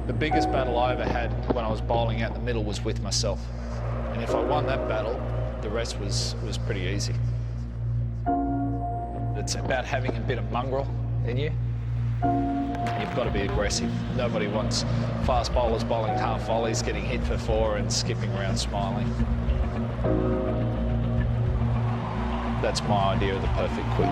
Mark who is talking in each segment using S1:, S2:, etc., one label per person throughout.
S1: The biggest battle I ever had when I was bowling out the middle was with myself. And if I won that battle, the rest was pretty easy. It's about having a bit of mongrel in you. You've got to be aggressive. Nobody wants fast bowlers bowling half volleys, getting hit for 4 and skipping around smiling. That's my idea of the perfect quit.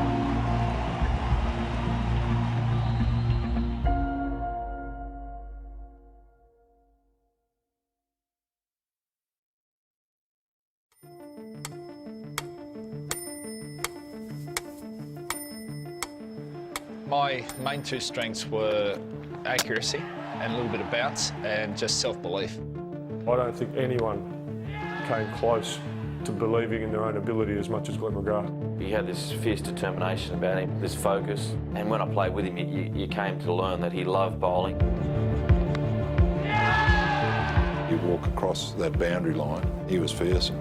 S1: My main 2 strengths were accuracy and a little bit of bounce and just self-belief.
S2: I don't think anyone came close to believing in their own ability as much as Glenn McGrath.
S3: He had this fierce determination about him, this focus, and when I played with him, you came to learn that he loved bowling.
S4: You walk across that boundary line, he was fierce.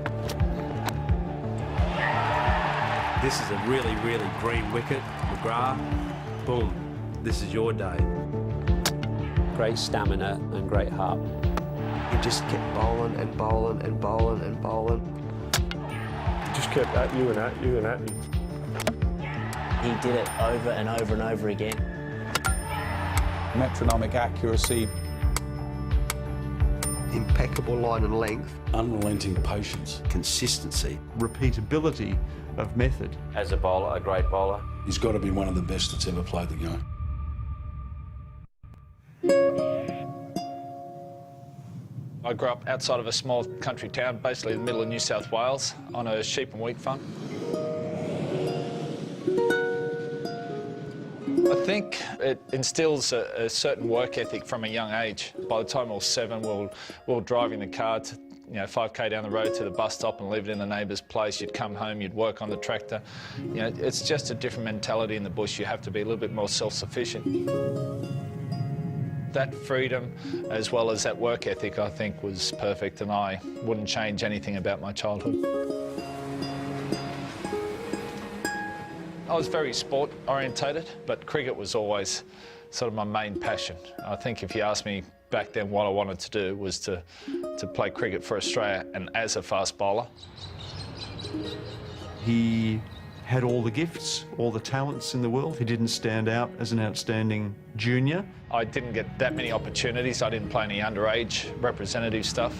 S5: This is a really, really green wicket. McGrath, boom, this is your day.
S6: Great stamina and great heart.
S7: He just kept bowling and bowling and bowling and bowling.
S2: He just kept at you and at you and at you.
S8: He did it over and over and over again.
S9: Metronomic accuracy.
S7: Impeccable line and length.
S9: Unrelenting patience.
S5: Consistency.
S10: Repeatability of method.
S3: As a bowler, a great bowler.
S9: He's got to be one of the best that's ever played the game.
S1: I grew up outside of a small country town, basically in the middle of New South Wales, on a sheep and wheat farm. I think it instills a certain work ethic from a young age. By the time I was 7, we were driving the car to 5k down the road to the bus stop and leave it in the neighbour's place. You'd come home, you'd work on the tractor. It's just a different mentality in the bush. You have to be a little bit more self-sufficient. That freedom, as well as that work ethic, I think was perfect, and I wouldn't change anything about my childhood. I was very sport-orientated, but cricket was always sort of my main passion. I think if you asked me back then what I wanted to do was to play cricket for Australia and as a fast bowler.
S10: He had all the gifts, all the talents in the world. He didn't stand out as an outstanding junior.
S1: I didn't get that many opportunities. I didn't play any underage representative stuff.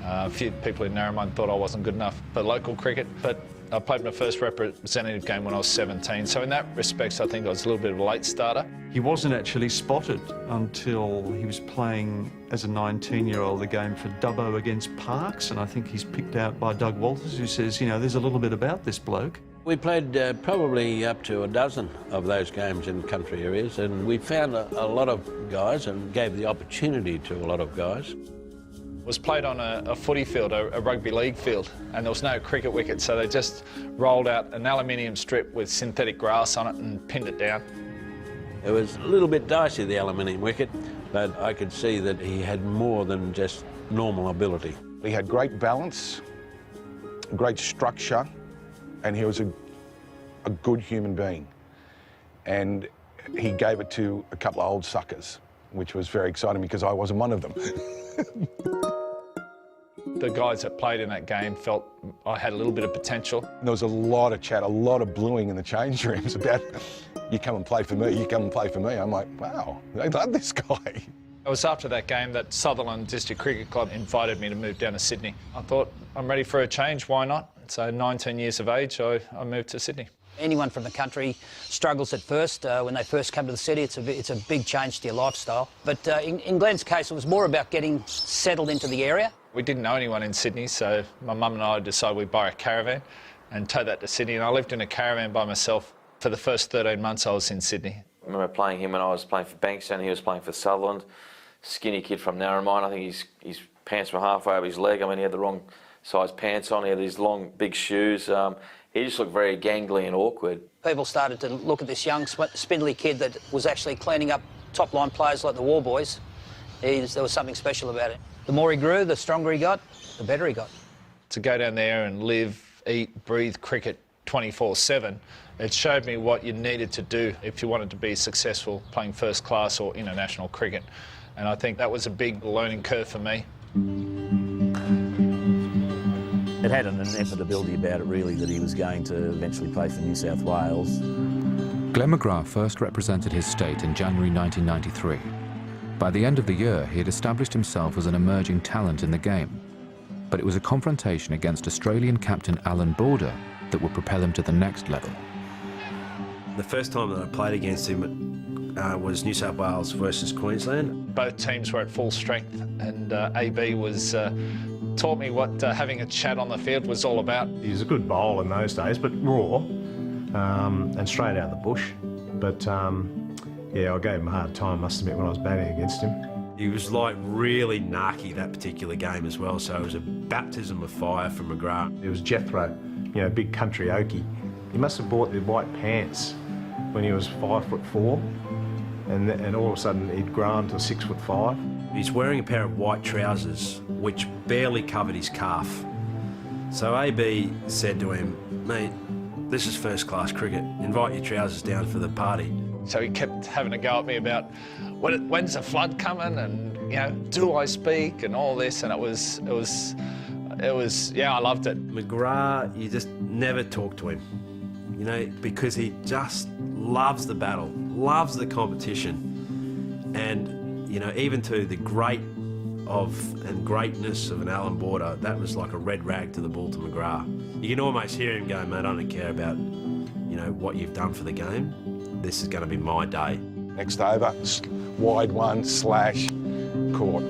S1: A few people in Narromine thought I wasn't good enough for local cricket, but I played my first representative game when I was 17, so in that respect I think I was a little bit of a late starter.
S10: He wasn't actually spotted until he was playing as a 19-year-old a game for Dubbo against Parkes, and I think he's picked out by Doug Walters, who says, there's a little bit about this bloke.
S5: We played probably up to a dozen of those games in country areas, and we found a lot of guys and gave the opportunity to a lot of guys.
S1: Was played on a footy field, a rugby league field, and there was no cricket wicket, so they just rolled out an aluminium strip with synthetic grass on it and pinned it down.
S5: It was a little bit dicey, the aluminium wicket, but I could see that he had more than just normal ability.
S11: He had great balance, great structure, and he was a good human being. And he gave it to a couple of old suckers, which was very exciting because I wasn't one of them.
S1: The guys that played in that game felt I had a little bit of potential.
S11: There was a lot of chat, a lot of bluing in the change rooms about, you come and play for me, you come and play for me. I'm like, wow, they love this guy.
S1: It was after that game that Sutherland District Cricket Club invited me to move down to Sydney. I thought, I'm ready for a change, why not? So 19 years of age, I moved to Sydney.
S8: Anyone from the country struggles at first. When they first come to the city, it's a big change to your lifestyle. But in Glenn's case, it was more about getting settled into the area.
S1: We didn't know anyone in Sydney, so my mum and I decided we'd buy a caravan and tow that to Sydney. And I lived in a caravan by myself For the first 13 months I was in Sydney.
S3: I remember playing him when I was playing for Bankstown. He was playing for Sutherland. Skinny kid from Narromine. I think his pants were halfway over his leg. I mean, he had the wrong size pants on. He had these long, big shoes. He just looked very gangly and awkward.
S8: People started to look at this young, spindly kid that was actually cleaning up top-line players like the War Boys. There was something special about it. The more he grew, the stronger he got, the better he got.
S1: To go down there and live, eat, breathe cricket 24/7, it showed me what you needed to do if you wanted to be successful playing first class or international cricket. And I think that was a big learning curve for me.
S12: It had an inevitability about it, really, that he was going to eventually play for New South Wales.
S13: Glenn McGrath first represented his state in January 1993. By the end of the year, he had established himself as an emerging talent in the game. But it was a confrontation against Australian captain Alan Border that would propel him to the next level.
S7: The first time that I played against him was New South Wales versus Queensland.
S1: Both teams were at full strength, and AB taught me what having a chat on the field was all about.
S2: He was a good bowler in those days, but raw and straight out of the bush. But yeah, I gave him a hard time, must admit, when I was batting against him.
S7: He was like really narky that particular game as well, so it was a baptism of fire for McGrath.
S2: It was Jethro, big country Okie. He must have bought the white pants when he was 5'4", and all of a sudden he'd grown to 6'5".
S7: He's wearing a pair of white trousers which barely covered his calf. So AB said to him, "Mate, this is first class cricket. Invite your trousers down for the party."
S1: So he kept having a go at me about when's the flood coming, and do I speak, and all this, and it was yeah, I loved it.
S7: McGrath, you just never talk to him, because he just loves the battle, loves the competition, and even to the greatness of an Alan Border, that was like a red rag to the bull to McGrath. You can almost hear him go, "Mate, I don't care about what you've done for the game. This is going to be my day."
S11: Next over, wide one, slash, caught.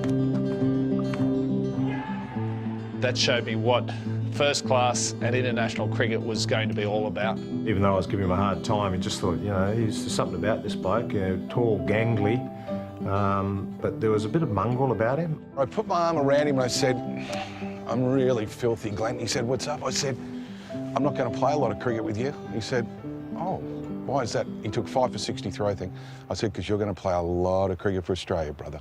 S1: That showed me what first class and international cricket was going to be all about.
S2: Even though I was giving him a hard time, he just thought, there's something about this bloke, tall, gangly, but there was a bit of mongrel about him.
S11: I put my arm around him and I said, "I'm really filthy, Glenn." He said, "What's up?" I said, "I'm not going to play a lot of cricket with you." He said, "Oh, why is that?" He took 5 for 63, I think. I said, "Because you're going to play a lot of cricket for Australia, brother."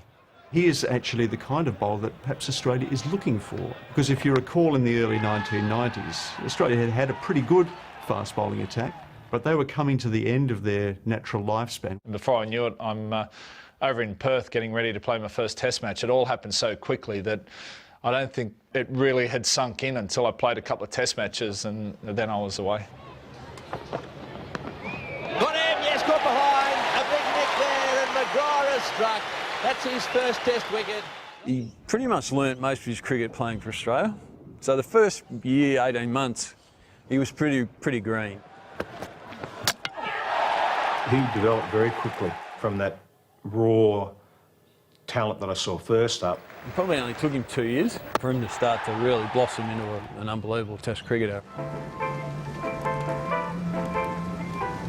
S10: He is actually the kind of bowler that perhaps Australia is looking for. Because if you recall, in the early 1990s, Australia had had a pretty good fast bowling attack, but they were coming to the end of their natural lifespan.
S1: Before I knew it, I'm over in Perth getting ready to play my first Test match. It all happened so quickly that I don't think it really had sunk in until I played a couple of Test matches, and then I was away.
S14: Got him, yes, got behind. A big nick there, and McGrath has struck. That's his first Test wicket.
S15: He pretty much learnt most of his cricket playing for Australia. So the first year, 18 months, he was pretty green.
S2: He developed very quickly from that raw talent that I saw first up.
S15: It probably only took him 2 years for him to start to really blossom into an unbelievable Test cricketer.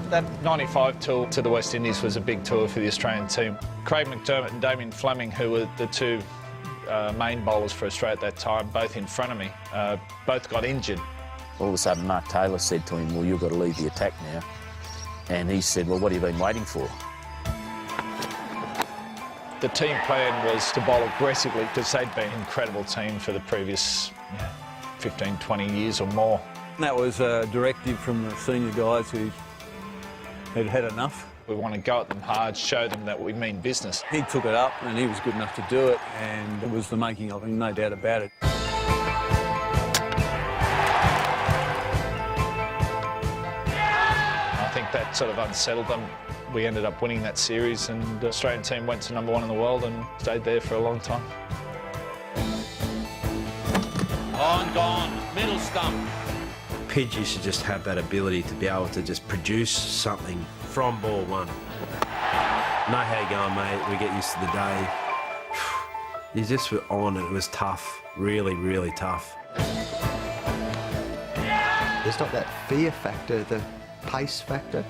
S1: That 95 tour to the West Indies was a big tour for the Australian team. Craig McDermott and Damien Fleming, who were the two main bowlers for Australia at that time, both in front of me, both got injured.
S12: All of a sudden, Mark Taylor said to him, "Well, you've got to lead the attack now." And he said, "Well, what have you been waiting for?"
S1: The team plan was to bowl aggressively because they'd been an incredible team for the previous 15, 20 years or more.
S15: That was a directive from the senior guys who had enough.
S1: We want to go at them hard, show them that we mean business.
S15: He took it up and he was good enough to do it, and it was the making of him, no doubt about it.
S1: I think that sort of unsettled them. We ended up winning that series, and the Australian team went to #1 in the world and stayed there for a long time.
S14: On, gone, middle stump.
S7: Pidge used to just have that ability to be able to just produce something from ball one. Know how you going, mate. We get used to the day. You just were on, and it was tough. Really, really tough. There's not that fear factor, the
S16: pace factor,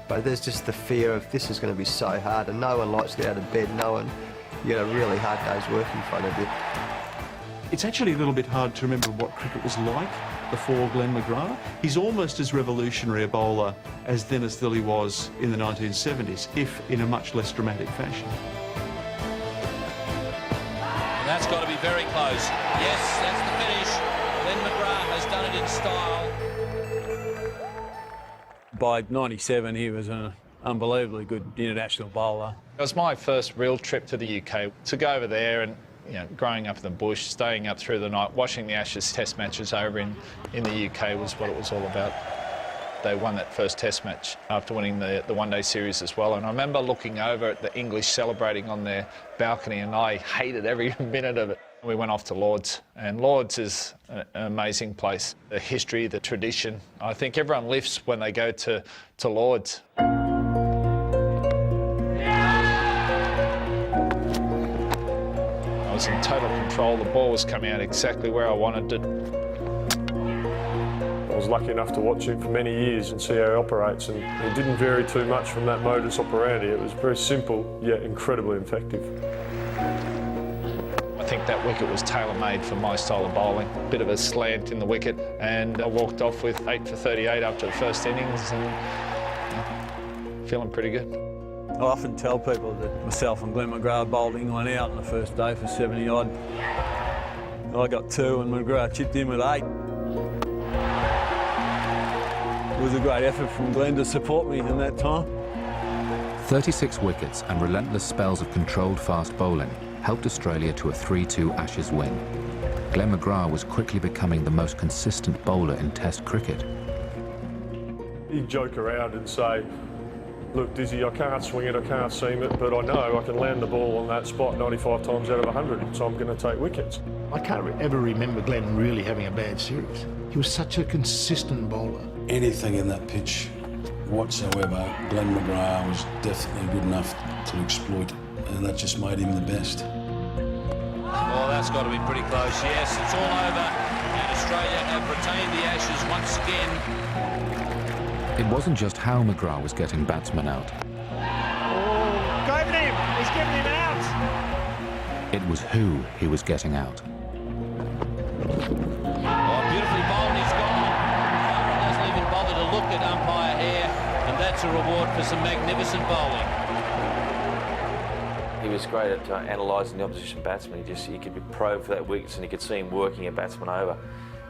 S16: but there's just the fear of this is going to be so hard, and no one likes to get out of bed knowing you got a really hard day's work in front of you.
S10: It's actually a little bit hard to remember what cricket was like before Glenn McGrath. He's almost as revolutionary a bowler as Dennis Lillee was in the 1970s, if in a much less dramatic fashion.
S14: And that's got to be very close. Yes, that's the finish. Glenn McGrath has done it in style.
S15: By 97, he was an unbelievably good international bowler.
S1: It was my first real trip to the UK. To go over there and, you know, growing up in the bush, staying up through the night, watching the Ashes test matches over in the UK was what it was all about. They won that first test match after winning the one-day series as well. And I remember looking over at the English celebrating on their balcony, and I hated every minute of it. We went off to Lord's, and Lord's is an amazing place. The history, the tradition. I think everyone lifts when they go to Lord's. I was in total control. The ball was coming out exactly where I wanted it.
S17: I was lucky enough to watch him for many years and see how he operates, and he didn't vary too much from that modus operandi. It was very simple, yet incredibly effective.
S1: I think that wicket was tailor-made for my style of bowling. Bit of a slant in the wicket, and I walked off with 8 for 38 after the first innings, and feeling pretty good.
S15: I often tell people that myself and Glenn McGrath bowled England out on the first day for 70-odd. I got 2 and McGrath chipped in with 8. It was a great effort from Glenn to support me in that time.
S13: 36 wickets and relentless spells of controlled fast bowling helped Australia to a 3-2 Ashes win. Glenn McGrath was quickly becoming the most consistent bowler in Test cricket.
S17: He'd joke around and say, look, Dizzy, I can't swing it, I can't seam it, but I know I can land the ball on that spot 95 times out of 100, so I'm going to take wickets.
S18: I can't ever remember Glenn really having a bad series. He was such a consistent bowler.
S9: Anything in that pitch whatsoever, Glenn McGrath was definitely good enough to exploit, and that just made him the best.
S14: Oh, that's got to be pretty close. Yes, it's all over, and Australia have retained the Ashes once again.
S13: It wasn't just how McGrath was getting batsmen out.
S19: Oh, go with him! He's giving him out!
S13: It was who he was getting out.
S14: Oh, beautifully bowled, he's gone. Lara hasn't even bothered to look at umpire Hare, and that's a reward for some magnificent bowling.
S3: He was great at analysing the opposition batsman. He could be probed for that wickets, and you could see him working a batsman over.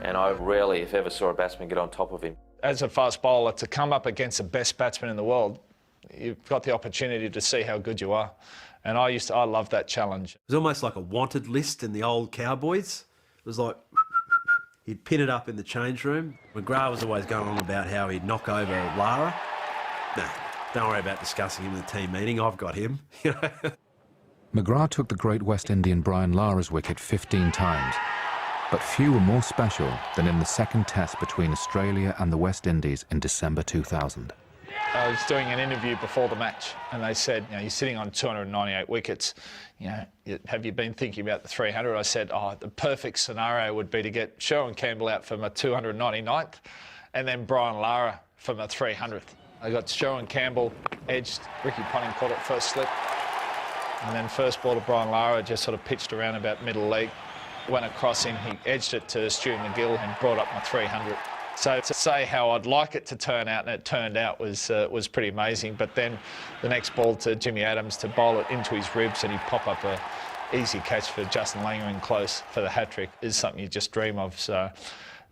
S3: And I rarely, if ever, saw a batsman get on top of him.
S1: As a fast bowler, to come up against the best batsman in the world, you've got the opportunity to see how good you are. And I loved that challenge.
S7: It was almost like a wanted list in the old Cowboys. It was like he'd pin it up in the change room. McGrath was always going on about how he'd knock over Lara. Nah, don't worry about discussing him in the team meeting. I've got him.
S13: McGrath took the great West Indian Brian Lara's wicket 15 times. But few were more special than in the second test between Australia and the West Indies in December 2000.
S1: I was doing an interview before the match, and they said, you know, you're sitting on 298 wickets. You know, have you been thinking about the 300? I said, oh, the perfect scenario would be to get Sherwin Campbell out for my 299th, and then Brian Lara for my 300th. I got Sherwin Campbell edged, Ricky Ponting caught it first slip, and then first ball to Brian Lara just sort of pitched around about middle leg. Went across him, he edged it to Stuart McGill and brought up my 300. So to say how I'd like it to turn out, and it turned out, was pretty amazing. But then the next ball to Jimmy Adams to bowl it into his ribs, and he'd pop up a easy catch for Justin Langer in close for the hat-trick is something you just dream of. So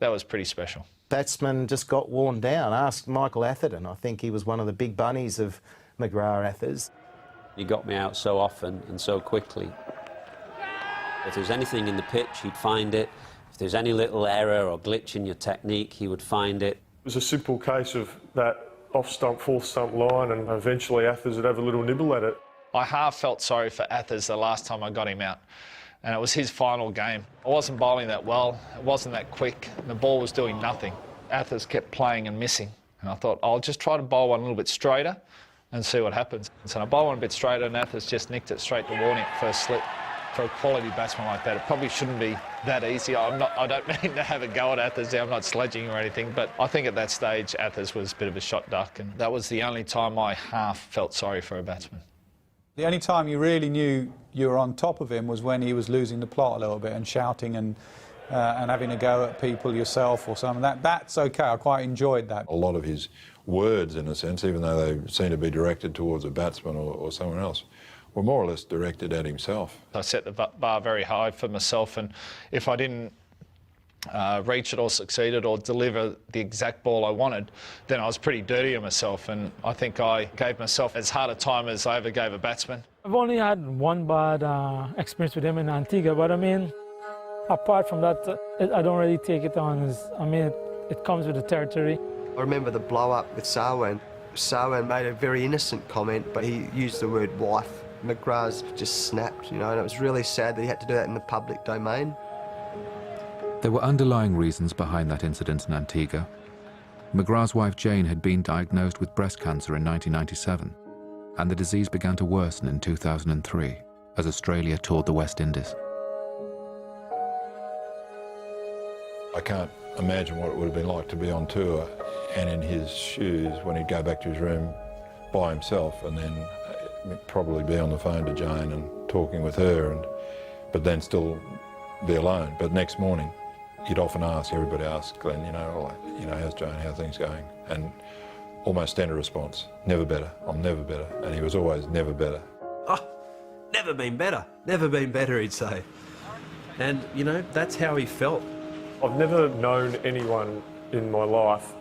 S1: that was pretty special.
S20: Batsman just got worn down. Ask Michael Atherton. I think he was one of the big bunnies of McGrath-Athers.
S6: He got me out so often and so quickly. If there was anything in the pitch, he'd find it. If there's any little error or glitch in your technique, he would find it.
S17: It was a simple case of that off-stump, fourth stump line, and eventually Athers would have a little nibble at it.
S1: I half felt sorry for Athers the last time I got him out, and it was his final game. I wasn't bowling that well, it wasn't that quick, and the ball was doing nothing. Athers kept playing and missing, and I thought, I'll just try to bowl one a little bit straighter and see what happens. So I bowled one a bit straighter, and Athers just nicked it straight to Warnick first slip. For a quality batsman like that, it probably shouldn't be that easy. I don't mean to have a go at Athers there, I'm not sledging or anything, but I think at that stage Athers was a bit of a shot duck, and that was the only time I half felt sorry for a batsman.
S21: The only time you really knew you were on top of him was when he was losing the plot a little bit and shouting and having a go at people yourself or something. That's okay, I quite enjoyed that.
S4: A lot of his words, in a sense, even though they seem to be directed towards a batsman or someone else, were more or less directed at himself.
S1: I set the bar very high for myself, and if I didn't reach it or succeeded or deliver the exact ball I wanted, then I was pretty dirty on myself, and I think I gave myself as hard a time as I ever gave a batsman.
S22: I've only had one bad experience with him in Antigua, but I mean, apart from that, I don't really take it on as, I mean, it comes with the territory.
S16: I remember the blow-up with Sarwan. Sarwan made a very innocent comment, but he used the word wife. McGrath just snapped, you know, and it was really sad that he had to do that in the public domain.
S13: There were underlying reasons behind that incident in Antigua. McGrath's wife Jane had been diagnosed with breast cancer in 1997, and the disease began to worsen in 2003 as Australia toured the West Indies.
S4: I can't imagine what it would have been like to be on tour and in his shoes when he'd go back to his room by himself and then probably be on the phone to Jane and talking with her, but then still be alone. But next morning, he'd often ask, everybody asked Glenn, how's Jane, how's things going? And almost standard response, never better, I'm never better. And he was always never better.
S7: Oh, never been better, he'd say. And, you know, that's how he felt.
S17: I've never known anyone in my life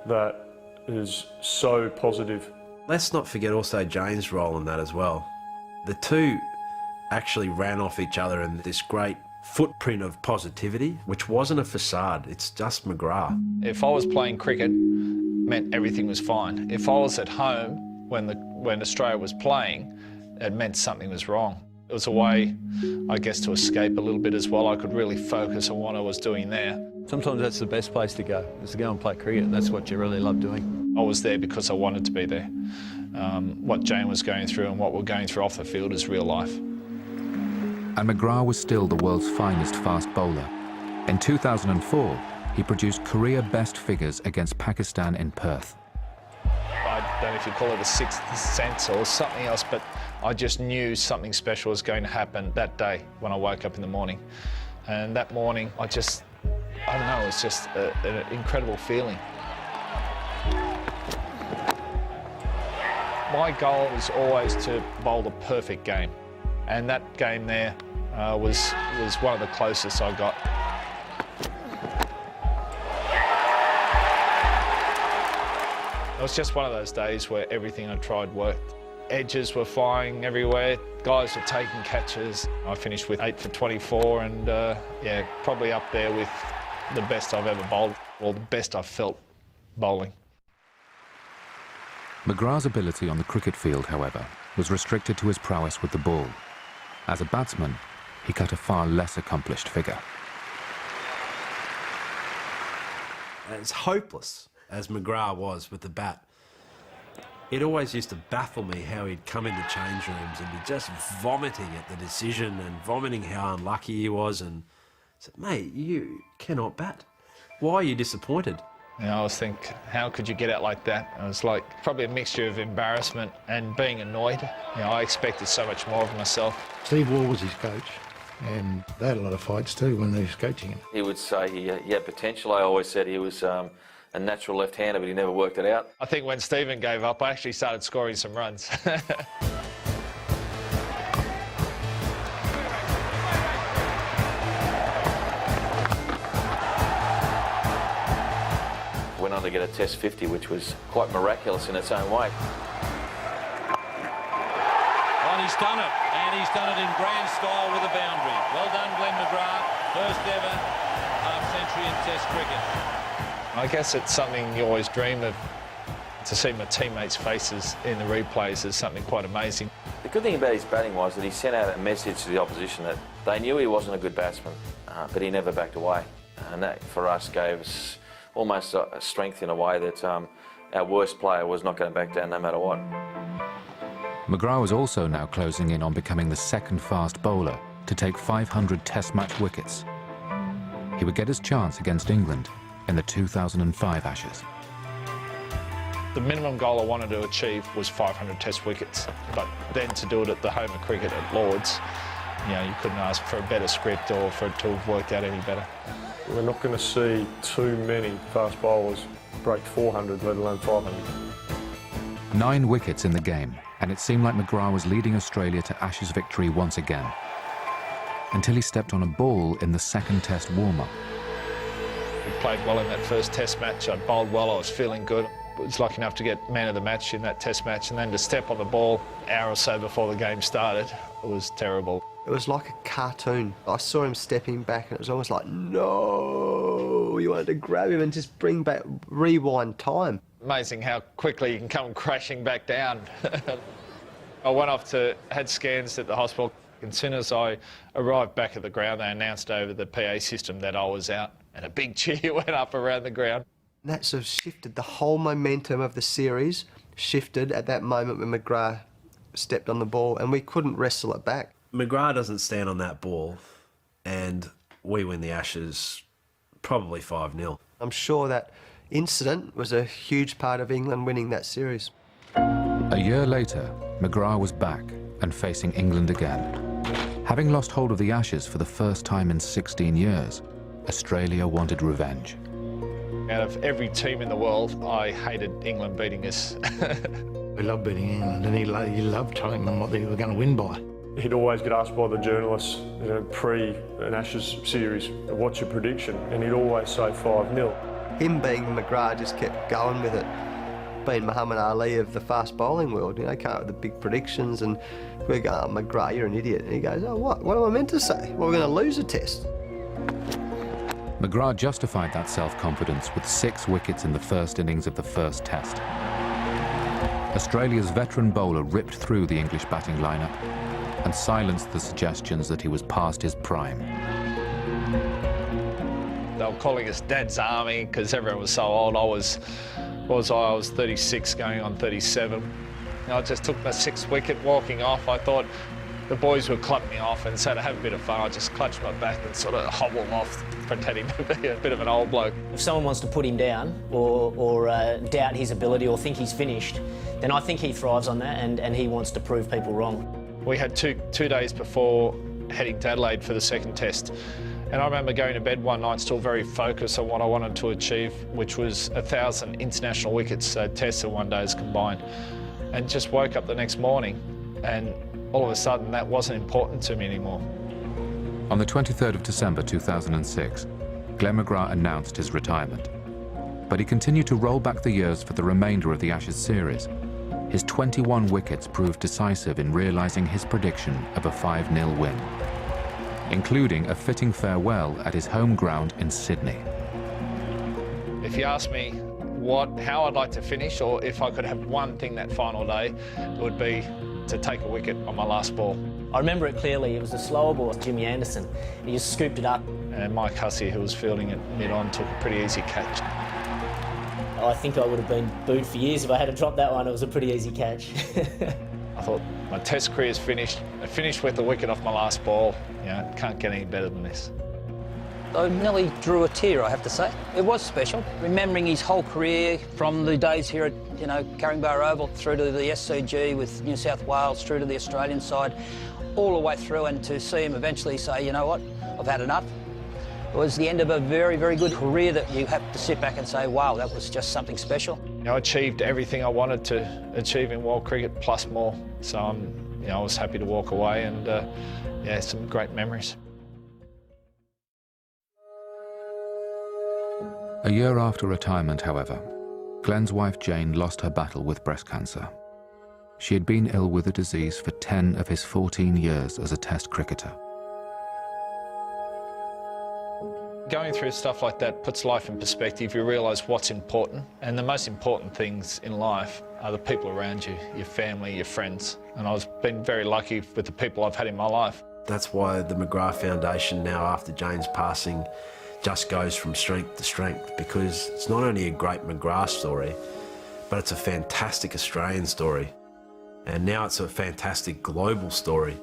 S17: that is so positive.
S7: Let's not forget also Jane's role in that as well. The two actually ran off each other in this great footprint of positivity, which wasn't a facade, it's just McGrath.
S1: If I was playing cricket, meant everything was fine. If I was at home when Australia was playing, it meant something was wrong. It was a way, I guess, to escape a little bit as well. I could really focus on what I was doing there.
S15: Sometimes that's the best place to go, is to go and play cricket. That's what you really love doing.
S1: I was there because I wanted to be there. What Jane was going through and what we're going through off the field is real life.
S13: And McGrath was still the world's finest fast bowler. In 2004, he produced career best figures against Pakistan in Perth.
S1: I don't know if you call it a sixth sense or something else, but I just knew something special was going to happen that day when I woke up in the morning. And that morning, I don't know, it's just an incredible feeling. My goal was always to bowl the perfect game. And that game there was one of the closest I got. It was just one of those days where everything I tried worked. Edges were flying everywhere, guys were taking catches. I finished with 8 for 24 and yeah, probably up there with the best I've ever bowled, or the best I've felt bowling.
S13: McGrath's ability on the cricket field, however, was restricted to his prowess with the ball. As a batsman, he cut a far less accomplished figure.
S7: As hopeless as McGrath was with the bat, it always used to baffle me how he'd come into change rooms and be just vomiting at the decision and vomiting how unlucky he was, and said, mate, you cannot bat. Why are you disappointed?
S1: You know, I was thinking, how could you get out like that? It was like probably a mixture of embarrassment and being annoyed. You know, I expected so much more of myself.
S18: Steve Waugh was his coach, and they had a lot of fights too when he was coaching him.
S3: He would say he had potential. I always said he was a natural left-hander, but he never worked it out.
S1: I think when Stephen gave up, I actually started scoring some runs.
S3: Went on to get a Test 50, which was quite miraculous in its own way.
S14: And he's done it, and he's done it in grand style with a boundary. Well done, Glenn McGrath. First ever half-century in Test cricket.
S1: I guess it's something you always dream of. To see my teammates' faces in the replays is something quite amazing.
S3: The good thing about his batting was that he sent out a message to the opposition that they knew he wasn't a good batsman, but he never backed away. And that, for us, gave us almost a strength in a way that our worst player was not going to back down no matter what.
S13: McGrath was also now closing in on becoming the second fast bowler to take 500 Test match wickets. He would get his chance against England in the 2005 Ashes.
S1: The minimum goal I wanted to achieve was 500 Test wickets, but then to do it at the home of cricket at Lords, you know, you couldn't ask for a better script or for it to have worked out any better.
S17: We're not going to see too many fast bowlers break 400, let alone 500.
S13: 9 wickets in the game, and it seemed like McGrath was leading Australia to Ashes victory once again, until he stepped on a ball in the second Test warm-up.
S1: We played well in that first Test match. I bowled well, I was feeling good. I was lucky enough to get man of the match in that Test match, and then to step on the ball an hour or so before the game started, it was terrible.
S16: It was like a cartoon. I saw him stepping back and it was almost like, no, you wanted to grab him and just bring back, rewind time.
S1: Amazing how quickly you can come crashing back down. I went off had scans at the hospital. As soon as I arrived back at the ground, they announced over the PA system that I was out, and a big cheer went up around the ground.
S16: And that sort of shifted the whole momentum of the series, shifted at that moment when McGrath stepped on the ball, and we couldn't wrestle it back.
S7: McGrath doesn't stand on that ball, and we win the Ashes probably 5-0.
S16: I'm sure that incident was a huge part of England winning that series.
S13: A year later, McGrath was back and facing England again. Having lost hold of the Ashes for the first time in 16 years, Australia wanted revenge.
S1: Out of every team in the world, I hated England beating us.
S18: We loved beating England, and he loved telling them what they were going to win by.
S17: He'd always get asked by the journalists, you know, pre an Ashes series, what's your prediction? And he'd always say 5-0.
S16: Him being McGrath just kept going with it. Being Muhammad Ali of the fast bowling world, you know, came up with the big predictions, and we're going, oh, McGrath, you're an idiot. And he goes, oh, what? What am I meant to say? Well, we're going to lose a test.
S13: McGrath justified that self-confidence with 6 wickets in the first innings of the first Test. Australia's veteran bowler ripped through the English batting lineup and silenced the suggestions that he was past his prime.
S1: They were calling us Dad's Army because everyone was so old. I was 36 going on 37. And I just took my 6th wicket walking off. I thought the boys would club me off, and so to have a bit of fun, I just clutched my back and sort of hobbled off, pretending to be a bit of an old bloke.
S5: If someone wants to put him down or doubt his ability or think he's finished, then I think he thrives on that, and he wants to prove people wrong.
S1: We had two days before heading to Adelaide for the second Test, and I remember going to bed one night still very focused on what I wanted to achieve, which was 1,000 international wickets, so Tests and one days combined, and just woke up the next morning and all of a sudden that wasn't important to me anymore.
S13: On the 23rd of December 2006, Glenn McGrath announced his retirement. But he continued to roll back the years for the remainder of the Ashes series. His 21 wickets proved decisive in realising his prediction of a 5-0 win, including a fitting farewell at his home ground in Sydney.
S1: If you ask me how I'd like to finish, or if I could have one thing that final day, it would be to take a wicket on my last ball.
S5: I remember it clearly. It was a slower ball, Jimmy Anderson. He just scooped it up.
S1: And Mike Hussey, who was fielding it mid-on, took a pretty easy catch.
S5: I think I would have been booed for years if I had dropped that one. It was a pretty easy catch.
S1: I thought my Test career's finished. I finished with a wicket off my last ball. You know, can't get any better than this.
S8: I nearly drew a tear, I have to say. It was special, remembering his whole career from the days here at, Carringbar Oval through to the SCG with New South Wales, through to the Australian side, all the way through, and to see him eventually say, you know what, I've had enough. It was the end of a very, very good career that you have to sit back and say, wow, that was just something special.
S1: I achieved everything I wanted to achieve in world cricket plus more. So I was happy to walk away, and some great memories.
S13: A year after retirement, however, Glenn's wife Jane lost her battle with breast cancer. She had been ill with the disease for 10 of his 14 years as a Test cricketer.
S1: Going through stuff like that puts life in perspective. You realise what's important, and the most important things in life are the people around you, your family, your friends. And I've been very lucky with the people I've had in my life.
S7: That's why the McGrath Foundation now, after Jane's passing, just goes from strength to strength, because it's not only a great McGrath story, but it's a fantastic Australian story. And now it's a fantastic global story.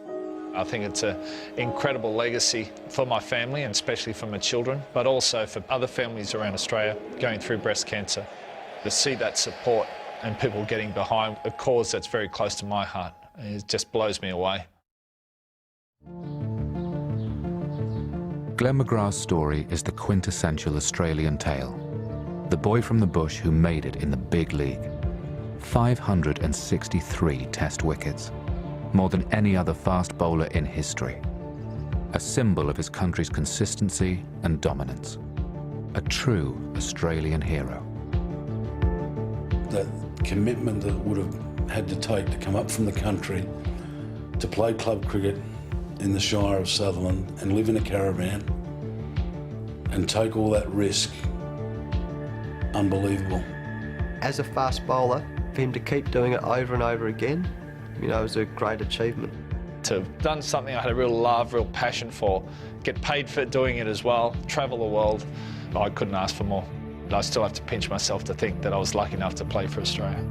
S1: I think it's an incredible legacy for my family and especially for my children, but also for other families around Australia going through breast cancer. To see that support and people getting behind a cause that's very close to my heart, it just blows me away.
S13: Glenn McGrath's story is the quintessential Australian tale. The boy from the bush who made it in the big league. 563 test wickets, more than any other fast bowler in history. A symbol of his country's consistency and dominance. A true Australian hero.
S9: That commitment that would have had to take to come up from the country to play club cricket in the Shire of Sutherland and live in a caravan and take all that risk, unbelievable.
S16: As a fast bowler, for him to keep doing it over and over again, you know, it was a great achievement.
S1: To have done something I had a real love, real passion for, get paid for doing it as well, travel the world, I couldn't ask for more. I still have to pinch myself to think that I was lucky enough to play for Australia.